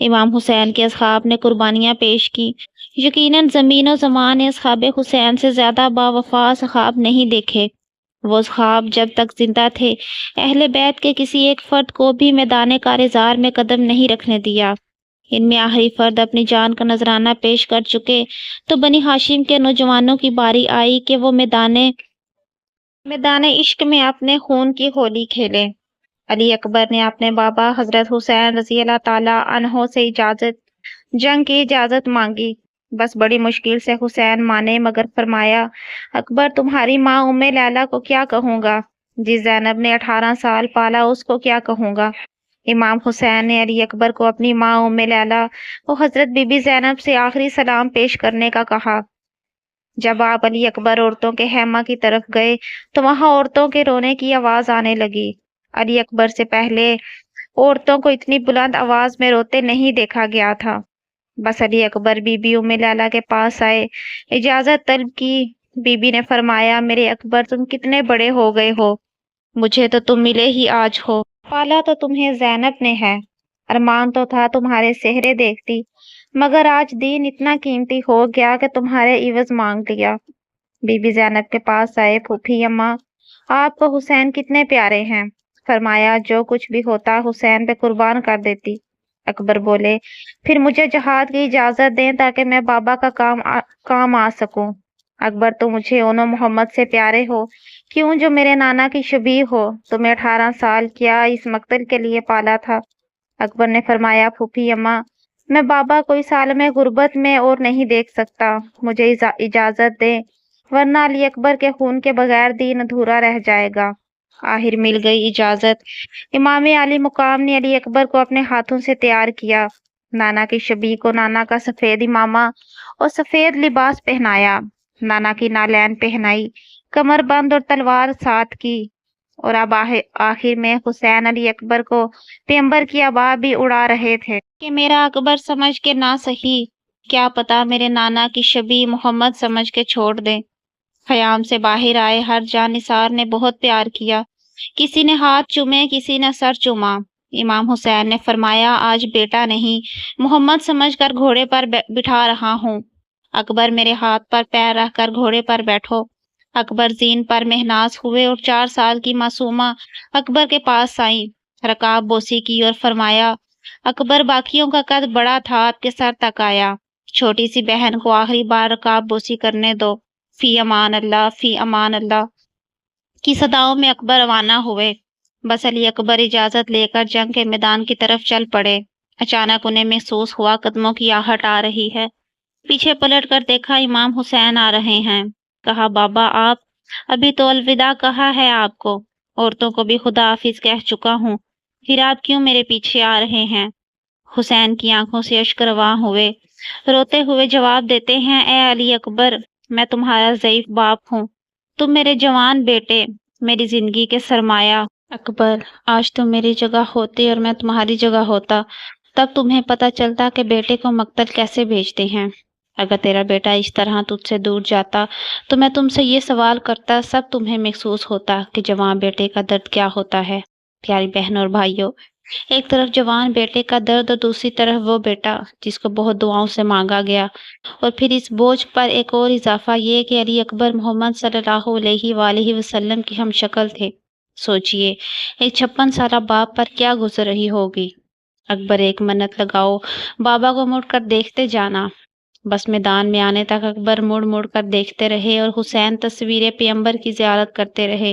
امام حسین کے اصحاب نے قربانیاں پیش کی۔ یقیناً زمین و زمان نے اصحاب حسین سے زیادہ باوفا اصحاب نہیں دیکھے۔ وہ اصحاب جب تک زندہ تھے اہل بیت کے کسی ایک فرد کو بھی میدان کارزار میں قدم نہیں رکھنے دیا۔ ان میں آخری فرد اپنی جان کا نذرانہ پیش کر چکے تو بنی ہاشم کے نوجوانوں کی باری آئی کہ وہ میدان عشق میں اپنے خون کی ہولی کھیلے۔ علی اکبر نے اپنے بابا حضرت حسین رضی اللہ تعالیٰ عنہ سے جنگ کی اجازت مانگی۔ بس بڑی مشکل سے حسین مانے، مگر فرمایا اکبر تمہاری ماں ام لیلہ کو کیا کہوں گا؟ جس زینب نے 18 سال پالا اس کو کیا کہوں گا؟ امام حسین نے علی اکبر کو اپنی ماں ام لیلہ اور حضرت بی بی زینب سے آخری سلام پیش کرنے کا کہا۔ جب آپ علی اکبر عورتوں کے خیمہ کی طرف گئے تو وہاں عورتوں کے رونے کی آواز آنے لگی۔ علی اکبر سے پہلے عورتوں کو اتنی بلند آواز میں روتے نہیں دیکھا گیا تھا۔ بس علی اکبر بی بی ام لیلہ کے پاس آئے، اجازت طلب کی۔ بی بی نے فرمایا میرے اکبر تم کتنے بڑے ہو گئے ہو، مجھے تو تم ملے ہی آج ہو، پالا تو تمہیں زینب نے ہے، ارمان تو تھا تمہارے چہرے دیکھتی، مگر آج دین اتنا قیمتی ہو گیا کہ تمہارے عوض مانگ لیا۔ بی بی زینب کے پاس آئے، پھوپھی اماں آپ کو حسین کتنے پیارے ہیں، فرمایا جو کچھ بھی ہوتا حسین پہ قربان کر دیتی۔ اکبر بولے پھر مجھے جہاد کی اجازت دیں تاکہ میں بابا کا کام آ سکوں۔ اکبر تو مجھے انہوں محمد سے پیارے ہو، کیوں جو میرے نانا کی شبیہ ہو، تمہیں 18 سال کیا اس مقتل کے لیے پالا تھا؟ اکبر نے فرمایا پھوپھی اماں میں بابا کو اس عالم غربت میں اور نہیں دیکھ سکتا، مجھے اجازت دیں ورنہ علی اکبر کے خون کے بغیر دین ادھورا رہ جائے گا۔ آخر مل گئی اجازت۔ امام علی مقام نے علی اکبر کو اپنے ہاتھوں سے تیار کیا، نانا کی شبیہ کو نانا کا سفید امامہ اور سفید لباس پہنایا، نانا کی نالین پہنائی، کمر بند اور تلوار ساتھ کی، اور اب آخر میں حسین علی اکبر کو پیغمبر کی آبا بھی اڑا رہے تھے کہ میرا اکبر سمجھ کے نہ صحیح، کیا پتا میرے نانا کی شبیہ محمد سمجھ کے چھوڑ دیں۔ خیام سے باہر آئے ہر جان نثار نے بہت پیار کیا، کسی نے ہاتھ چومے، کسی نے سر چوما۔ امام حسین نے فرمایا آج بیٹا نہیں محمد سمجھ کر گھوڑے پر بٹھا رہا ہوں، اکبر میرے ہاتھ پر پیر رکھ کر گھوڑے پر بیٹھو۔ اکبر زین پر مہناز ہوئے اور 4 سال کی معصومہ اکبر کے پاس آئیں، رکاب بوسی کی اور فرمایا اکبر باقیوں کا قد بڑا تھا، آپ کے سر تک آیا، چھوٹی سی بہن کو آخری بار رکاب بوسی کرنے دو۔ فی امان اللہ، فی امان اللہ کی صداؤں میں اکبر روانہ ہوئے۔ بس علی اکبر اجازت لے کر جنگ کے میدان کی طرف چل پڑے۔ اچانک انہیں محسوس ہوا قدموں کی آہٹ آ رہی ہے، پیچھے پلٹ کر دیکھا امام حسین آ رہے ہیں۔ کہا بابا آپ، ابھی تو الوداع کہا ہے آپ کو، عورتوں کو بھی خدا حافظ کہہ چکا ہوں، پھر آپ کیوں میرے پیچھے آ رہے ہیں؟ حسین کی آنکھوں سے اشک رواں ہوئے، روتے ہوئے جواب دیتے ہیں اے علی اکبر میں تمہارا ضعیف باپ ہوں، تم میرے جوان بیٹے، میری زندگی کے سرمایہ۔ اکبر آج تم میری جگہ ہوتے اور میں تمہاری جگہ ہوتا، تب تمہیں پتہ چلتا کہ بیٹے کو مقتل کیسے بھیجتے ہیں۔ اگر تیرا بیٹا اس طرح تجھ سے دور جاتا تو میں تم سے یہ سوال کرتا، سب تمہیں محسوس ہوتا کہ جوان بیٹے کا درد کیا ہوتا ہے۔ پیاری بہنوں اور بھائیوں، ایک طرف جوان بیٹے کا درد اور دوسری طرف وہ بیٹا جس کو بہت دعاؤں سے مانگا گیا، اور پھر اس بوجھ پر ایک اور اضافہ یہ کہ علی اکبر محمد صلی اللہ علیہ وآلہ وسلم کی ہم شکل تھے۔ سوچئے ایک 56 سالہ باپ پر کیا گزر رہی ہوگی۔ اکبر ایک منت لگاؤ، بابا کو مڑ کر دیکھتے جانا۔ بس میدان میں آنے تک اکبر مڑ مڑ کر دیکھتے رہے اور حسین تصویر پیغمبر کی زیارت کرتے رہے۔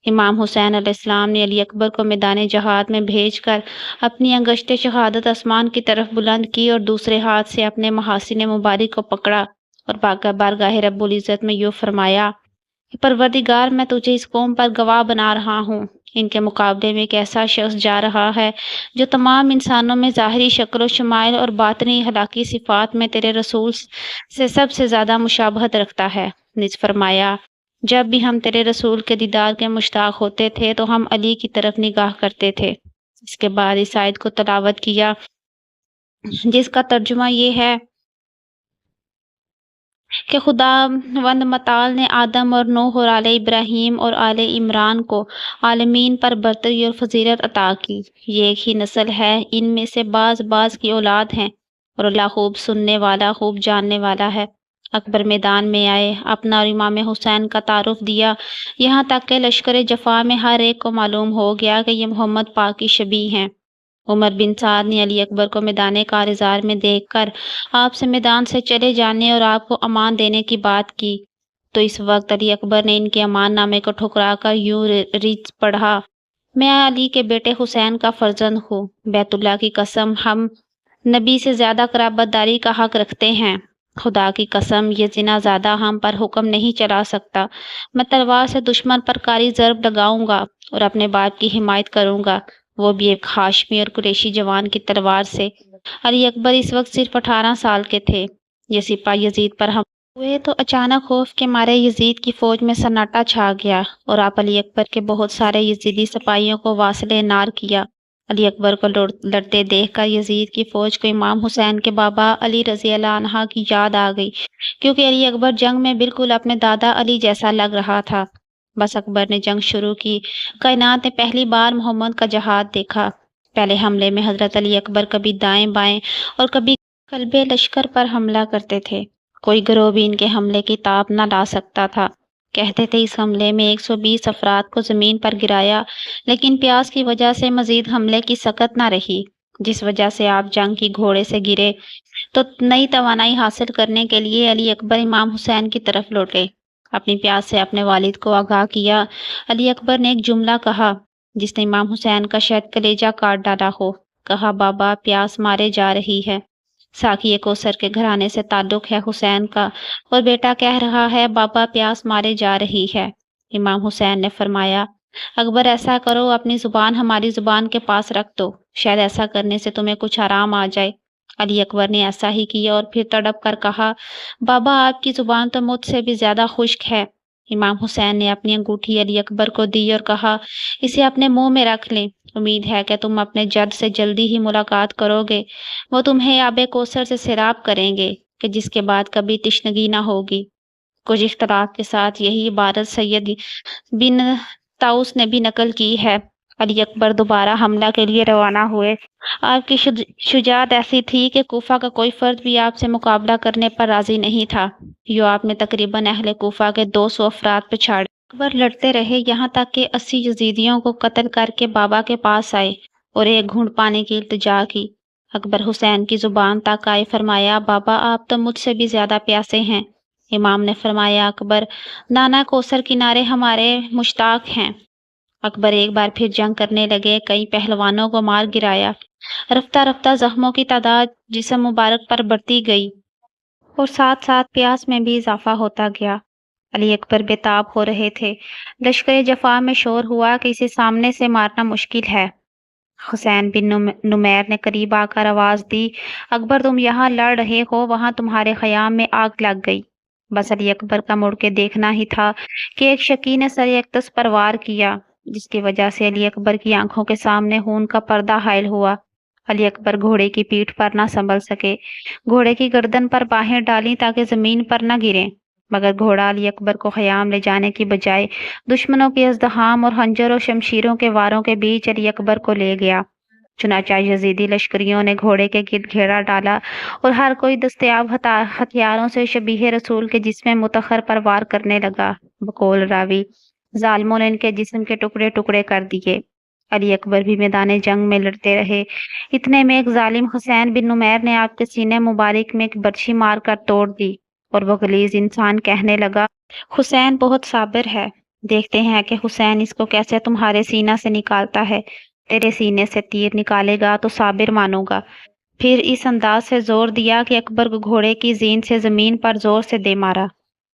امام حسین علیہ السلام نے علی اکبر کو میدان جہاد میں بھیج کر اپنی انگشت شہادت آسمان کی طرف بلند کی اور دوسرے ہاتھ سے اپنے محاسن مبارک کو پکڑا اور بارگاہ رب العزت میں یوں فرمایا پروردگار میں تجھے اس قوم پر گواہ بنا رہا ہوں، ان کے مقابلے میں ایک ایسا شخص جا رہا ہے جو تمام انسانوں میں ظاہری شکل و شمائل اور باطنی اخلاقی صفات میں تیرے رسول سے سب سے زیادہ مشابہت رکھتا ہے۔ نیز فرمایا جب بھی ہم تیرے رسول کے دیدار کے مشتاق ہوتے تھے تو ہم علی کی طرف نگاہ کرتے تھے۔ اس کے بعد اس آیت کو تلاوت کیا جس کا ترجمہ یہ ہے کہ خداوند متعال نے آدم اور نوح اور آل ابراہیم اور آل عمران کو عالمین پر برتری اور فضیلت عطا کی۔ یہ ایک ہی نسل ہے، ان میں سے بعض کی اولاد ہیں، اور اللہ خوب سننے والا، خوب جاننے والا ہے۔ اکبر میدان میں آئے، اپنا اور امام حسین کا تعارف دیا، یہاں تک کہ لشکر جفا میں ہر ایک کو معلوم ہو گیا کہ یہ محمد پاک کی شبیہ ہیں۔ عمر بن سعد نے علی اکبر کو میدان کارزار میں دیکھ کر آپ سے میدان سے چلے جانے اور آپ کو امان دینے کی بات کی، تو اس وقت علی اکبر نے ان کے امان نامے کو ٹھکرا کر یوں ریت پڑھا: میں علی کے بیٹے حسین کا فرزند ہوں، بیت اللہ کی قسم ہم نبی سے زیادہ قرابت داری کا حق رکھتے ہیں، خدا کی قسم یہ زنا زادہ ہم پر حکم نہیں چلا سکتا، میں تلوار سے دشمن پر کاری ضرب لگاؤں گا اور اپنے باپ کی حمایت کروں گا، وہ بھی ایک ہاشمی اور قریشی جوان کی تلوار سے۔ علی اکبر اس وقت صرف 18 سال کے تھے۔ یہ سپاہ یزید پر حملے ہوئے تو اچانک خوف کے مارے یزید کی فوج میں سناٹا چھا گیا اور آپ علی اکبر کے بہت سارے یزیدی سپاہیوں کو واصل نار کیا۔ علی اکبر کو لڑتے دیکھ کر یزید کی فوج کو امام حسین کے بابا علی رضی اللہ عنہ کی یاد آ گئی، کیونکہ علی اکبر جنگ میں بالکل اپنے دادا علی جیسا لگ رہا تھا۔ بس اکبر نے جنگ شروع کی۔ کائنات نے پہلی بار محمد کا جہاد دیکھا۔ پہلے حملے میں حضرت علی اکبر کبھی دائیں بائیں اور کبھی قلبے لشکر پر حملہ کرتے تھے، کوئی گروہ بھی ان کے حملے کی تاب نہ لا سکتا تھا۔ کہتے تھے اس حملے میں 120 افراد کو زمین پر گرایا، لیکن پیاس کی وجہ سے مزید حملے کی سکت نہ رہی، جس وجہ سے آپ جنگ کی گھوڑے سے گرے، تو نئی توانائی حاصل کرنے کے لیے علی اکبر امام حسین کی طرف لوٹے۔ اپنی پیاس سے اپنے والد کو آگاہ کیا۔ علی اکبر نے ایک جملہ کہا جس نے امام حسین کا شاید کلیجہ کاٹ ڈالا ہو۔ کہا: بابا پیاس مارے جا رہی ہے۔ ساقی کوثر کے گھرانے سے تعلق ہے حسین کا، اور بیٹا کہہ رہا ہے بابا پیاس مارے جا رہی ہے۔ امام حسین نے فرمایا: اکبر ایسا کرو، اپنی زبان ہماری زبان کے پاس رکھ دو، شاید ایسا کرنے سے تمہیں کچھ آرام آ جائے۔ علی اکبر نے ایسا ہی کیا اور پھر تڑپ کر کہا: بابا آپ کی زبان تو مجھ سے بھی زیادہ خشک ہے۔ امام حسین نے اپنی انگوٹھی علی اکبر کو دی اور کہا: اسے اپنے منہ میں رکھ لیں، امید ہے کہ تم اپنے جد سے جلدی ہی ملاقات کرو گے، وہ تمہیں آب کوثر سے سیراب کریں گے کہ جس کے بعد کبھی تشنگی نہ ہوگی۔ کچھ اختلاف کے ساتھ یہی عبارت سید بن طاؤس نے بھی نقل کی ہے۔ علی اکبر دوبارہ حملہ کے لیے روانہ ہوئے۔ آپ کی شجاعت ایسی تھی کہ کوفہ کا کوئی فرد بھی آپ سے مقابلہ کرنے پر راضی نہیں تھا۔ یوں آپ نے تقریباً اہل کوفہ کے 200 افراد پچھاڑے۔ اکبر لڑتے رہے، یہاں تک کہ 80 یزیدیوں کو قتل کر کے بابا کے پاس آئے اور ایک گھونٹ پانی کی التجا کی۔ اکبر حسین کی زبان تک آئے، فرمایا: بابا آپ تو مجھ سے بھی زیادہ پیاسے ہیں۔ امام نے فرمایا: اکبر، نانا کوثر کنارے ہمارے مشتاق ہیں۔ اکبر ایک بار پھر جنگ کرنے لگے، کئی پہلوانوں کو مار گرایا۔ رفتہ رفتہ زخموں کی تعداد جسم مبارک پر بڑھتی گئی اور ساتھ ساتھ پیاس میں بھی اضافہ ہوتا گیا۔ علی اکبر بے تاب ہو رہے تھے۔ لشکر جفا میں شور ہوا کہ اسے سامنے سے مارنا مشکل ہے۔ حسین بن نمیر نے قریب آ کر آواز دی: اکبر تم یہاں لڑ رہے ہو، وہاں تمہارے خیام میں آگ لگ گئی۔ بس علی اکبر کا مڑ کے دیکھنا ہی تھا کہ ایک شکی نے سر اقدس پر وار کیا، جس کی وجہ سے علی اکبر کی آنکھوں کے سامنے خون کا پردہ حائل ہوا۔ علی اکبر گھوڑے کی پیٹھ پر نہ سنبھل سکے، گھوڑے کی گردن پر باہیں ڈالیں تاکہ زمین پر نہ گریں، مگر گھوڑا علی اکبر کو خیام لے جانے کی بجائے دشمنوں کے ازدحام اور خنجر و شمشیروں کے واروں کے بیچ علی اکبر کو لے گیا۔ چنانچہ یزیدی لشکریوں نے گھوڑے کے گرد گھیرا ڈالا اور ہر کوئی دستیاب ہتھیاروں سے شبیہ رسول کے جسم متخر پر وار کرنے لگا۔ بقول راوی ظالموں نے ان کے جسم کے ٹکڑے ٹکڑے کر دیے۔ علی اکبر بھی میدان جنگ میں لڑتے رہے۔ اتنے میں ایک ظالم حسین بن نمیر نے آپ کے سینے مبارک میں ایک برچھی مار کر توڑ دی اور وہ غلیظ انسان کہنے لگا: حسین بہت صابر ہے، دیکھتے ہیں کہ حسین اس کو کیسے تمہارے سینہ سے نکالتا ہے، تیرے سینے سے تیر نکالے گا تو صابر مانوں گا۔ پھر اس انداز سے زور دیا کہ اکبر کو گھوڑے کی زین سے زمین پر زور سے دے مارا۔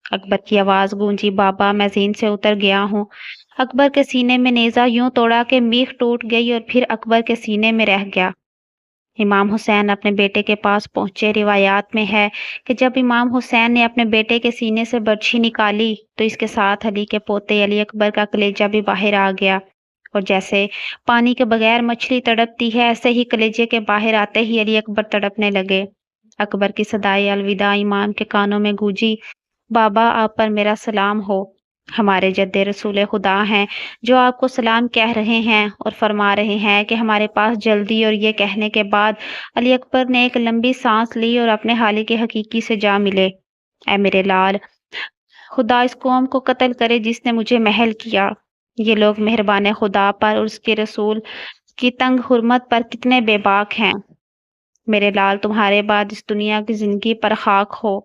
اکبر کی آواز گونجی: بابا میں زین سے اتر گیا ہوں۔ اکبر کے سینے میں نیزہ یوں توڑا کہ میخ ٹوٹ گئی اور پھر اکبر کے سینے میں رہ گیا۔ امام حسین اپنے بیٹے کے پاس پہنچے۔ روایات میں ہے کہ جب امام حسین نے اپنے بیٹے کے سینے سے برچھی نکالی تو اس کے ساتھ علی کے پوتے علی اکبر کا کلیجہ بھی باہر آ گیا، اور جیسے پانی کے بغیر مچھلی تڑپتی ہے، ایسے ہی کلیجے کے باہر آتے ہی علی اکبر تڑپنے لگے۔ اکبر کی صدائے الوداع امام کے کانوں میں گونجی۔ بابا آپ پر میرا سلام ہو، ہمارے جد رسول خدا ہیں جو آپ کو سلام کہہ رہے ہیں اور فرما رہے ہیں کہ ہمارے پاس جلدی۔ اور یہ کہنے کے بعد علی اکبر نے ایک لمبی سانس لی اور اپنے خالق حقیقی سے جا ملے۔ اے میرے لال، خدا اس قوم کو قتل کرے جس نے مجھے محل کیا۔ یہ لوگ مہربان خدا پر اور اس کے رسول کی تنگ حرمت پر کتنے بے باک ہیں۔ میرے لال، تمہارے بعد اس دنیا کی زندگی پر خاک ہو۔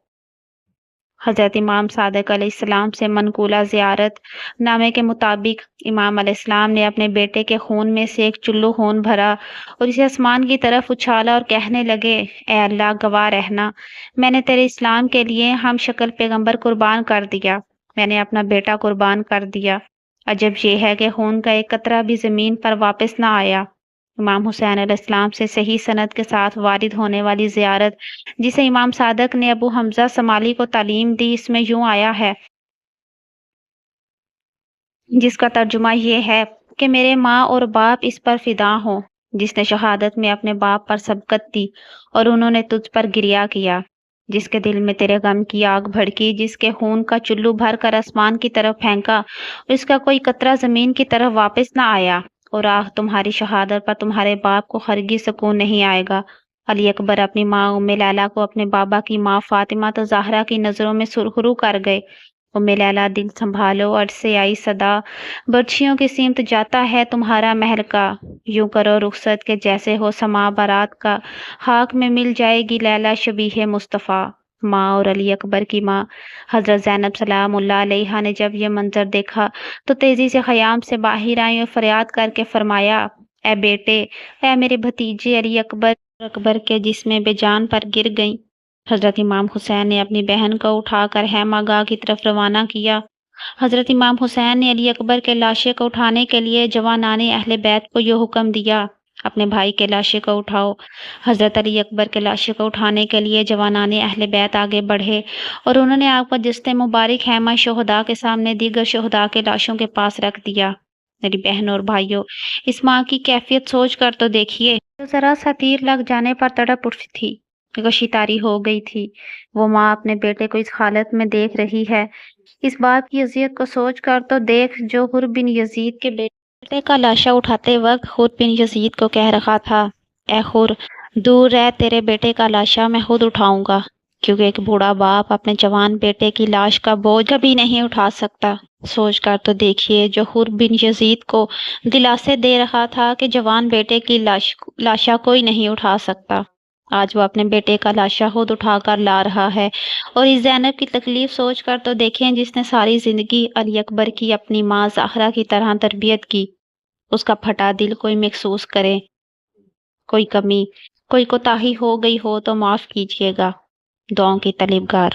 حضرت امام صادق علیہ السلام سے منقولہ زیارت نامے کے مطابق امام علیہ السلام نے اپنے بیٹے کے خون میں سے ایک چلو خون بھرا اور اسے آسمان کی طرف اچھالا اور کہنے لگے، اے اللہ، گواہ رہنا، میں نے تیرے اسلام کے لیے ہم شکل پیغمبر قربان کر دیا، میں نے اپنا بیٹا قربان کر دیا۔ عجب یہ ہے کہ خون کا ایک قطرہ بھی زمین پر واپس نہ آیا۔ امام حسین علیہ السلام سے صحیح سند کے ساتھ وارد ہونے والی زیارت جسے امام صادق نے ابو حمزہ سمالی کو تعلیم دی، اس میں یوں آیا ہے، جس کا ترجمہ یہ ہے کہ میرے ماں اور باپ اس پر فدا ہوں جس نے شہادت میں اپنے باپ پر سبقت دی اور انہوں نے تجھ پر گریا کیا، جس کے دل میں تیرے غم کی آگ بھڑکی، جس کے خون کا چلو بھر کر آسمان کی طرف پھینکا اور اس کا کوئی قطرہ زمین کی طرف واپس نہ آیا، اور آہ تمہاری شہادت پر تمہارے باپ کو ہرگز سکون نہیں آئے گا۔ علی اکبر اپنی ماں ام لیلہ کو اپنے بابا کی ماں فاطمہ تو زہرا کی نظروں میں سرخرو کر گئے۔ ام لیلہ، دل سنبھالو، عرش سے آئی صدا، برچھیوں کی سمت جاتا ہے تمہارا محل کا، یوں کرو رخصت کے جیسے ہو سما بارات کا، خاک میں مل جائے گی لیلہ شبیہ مصطفیٰ۔ ماں اور علی اکبر کی ماں حضرت زینب سلام اللہ علیہا نے جب یہ منظر دیکھا تو تیزی سے خیام سے باہر آئیں اور فریاد کر کے فرمایا، اے بیٹے، اے میرے بھتیجے علی اکبر کے جسم بے جان پر گر گئیں۔ حضرت امام حسین نے اپنی بہن کو اٹھا کر خیمہ گاہ کی طرف روانہ کیا۔ حضرت امام حسین نے علی اکبر کے لاشے کو اٹھانے کے لیے جوانان اہل بیت کو یہ حکم دیا، اپنے بھائی کے لاشے کو اٹھاؤ۔ حضرت علی اکبر کے لاشے کو اٹھانے کے لیے جوانان اہل بیت آگے بڑھے اور انہوں نے آپ کا جسد مبارک خیمہ شہداء کے سامنے دیگر شہداء کے لاشوں کے پاس رکھ دیا۔ میری بہن اور بھائیوں، اس ماں کی کیفیت سوچ کر تو دیکھیے، ذرا سا تیر لگ جانے پر تڑپ اٹھتی تھی، غشی طاری ہو گئی تھی۔ وہ ماں اپنے بیٹے کو اس حالت میں دیکھ رہی ہے۔ اس باپ کی اذیت کو سوچ کر تو دیکھ جو حر بن یزید کے بیٹے کا لاشا اٹھاتے وقت حر بن یزید کو کہہ رہا تھا، اے حر، دور رہ، تیرے بیٹے کا لاشا میں خود اٹھاؤں گا، کیونکہ ایک بوڑھا باپ اپنے جوان بیٹے کی لاش کا بوجھ کبھی نہیں اٹھا سکتا۔ سوچ کر تو دیکھیے، جو حر بن یزید کو دلاسے دے رہا تھا کہ جوان بیٹے کی لاشا کوئی نہیں اٹھا سکتا، آج وہ اپنے بیٹے کا لاشا خود اٹھا کر لا رہا ہے۔ اور اس زینب کی تکلیف سوچ کر تو دیکھیں جس نے ساری زندگی علی اکبر کی اپنی ماں زہرا کی طرح تربیت کی، اس کا پھٹا دل کوئی محسوس کرے۔ کوئی کمی، کوئی کوتاہی ہو گئی ہو تو معاف کیجیے گا۔ دعاؤں کی طلبگار۔